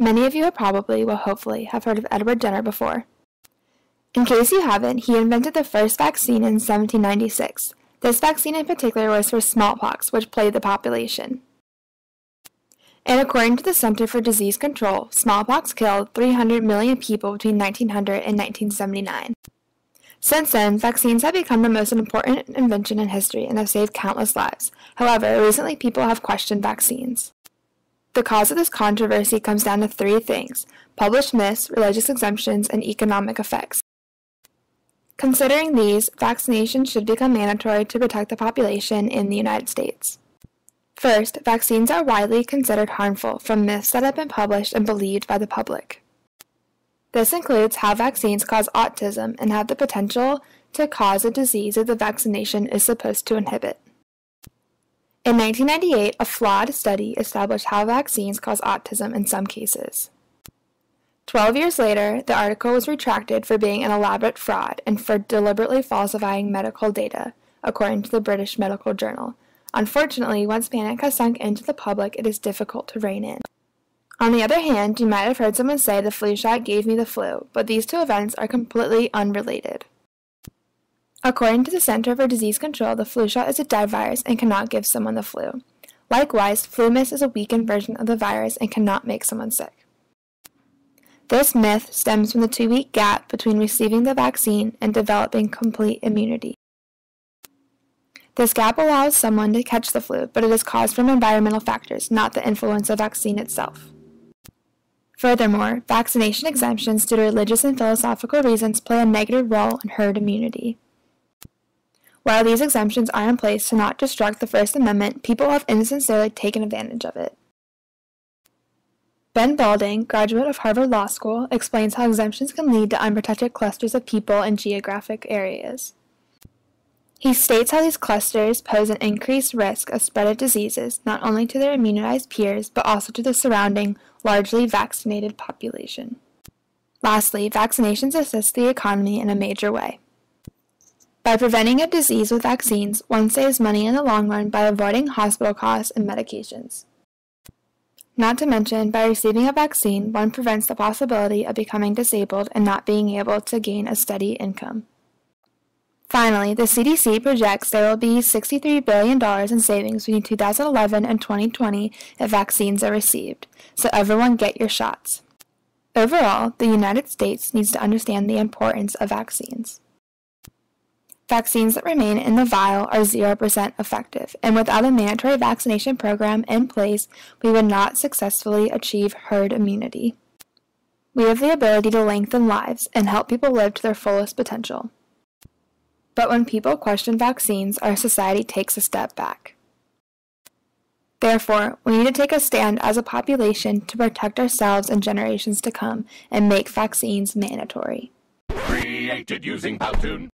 Many of you have probably, well hopefully, have heard of Edward Jenner before. In case you haven't, he invented the first vaccine in 1796. This vaccine in particular was for smallpox, which plagued the population. And according to the Center for Disease Control, smallpox killed 300 million people between 1900 and 1979. Since then, vaccines have become the most important invention in history and have saved countless lives. However, recently people have questioned vaccines. The cause of this controversy comes down to three things: published myths, religious exemptions, and economic effects. Considering these, vaccinations should become mandatory to protect the population in the United States. First, vaccines are widely considered harmful from myths that have been published and believed by the public. This includes how vaccines cause autism and have the potential to cause a disease that the vaccination is supposed to inhibit. In 1998, a flawed study established how vaccines cause autism in some cases. 12 years later, the article was retracted for being an elaborate fraud and for deliberately falsifying medical data, according to the British Medical Journal. Unfortunately, once panic has sunk into the public, it is difficult to rein in. On the other hand, you might have heard someone say the flu shot gave me the flu, but these two events are completely unrelated. According to the Center for Disease Control, the flu shot is a dead virus and cannot give someone the flu. Likewise, flu mist is a weakened version of the virus and cannot make someone sick. This myth stems from the 2-week gap between receiving the vaccine and developing complete immunity. This gap allows someone to catch the flu, but it is caused from environmental factors, not the influenza vaccine itself. Furthermore, vaccination exemptions due to religious and philosophical reasons play a negative role in herd immunity. While these exemptions are in place to not disrupt the First Amendment, people have insincerely taken advantage of it. Ben Balding, graduate of Harvard Law School, explains how exemptions can lead to unprotected clusters of people in geographic areas. He states how these clusters pose an increased risk of spread of diseases, not only to their immunized peers, but also to the surrounding, largely vaccinated population. Lastly, vaccinations assist the economy in a major way. By preventing a disease with vaccines, one saves money in the long run by avoiding hospital costs and medications. Not to mention, by receiving a vaccine, one prevents the possibility of becoming disabled and not being able to gain a steady income. Finally, the CDC projects there will be $63 billion in savings between 2011 and 2020 if vaccines are received, so everyone get your shots. Overall, the United States needs to understand the importance of vaccines. Vaccines that remain in the vial are 0% effective, and without a mandatory vaccination program in place, we would not successfully achieve herd immunity. We have the ability to lengthen lives and help people live to their fullest potential. But when people question vaccines, our society takes a step back. Therefore, we need to take a stand as a population to protect ourselves and generations to come and make vaccines mandatory. Created using Powtoon.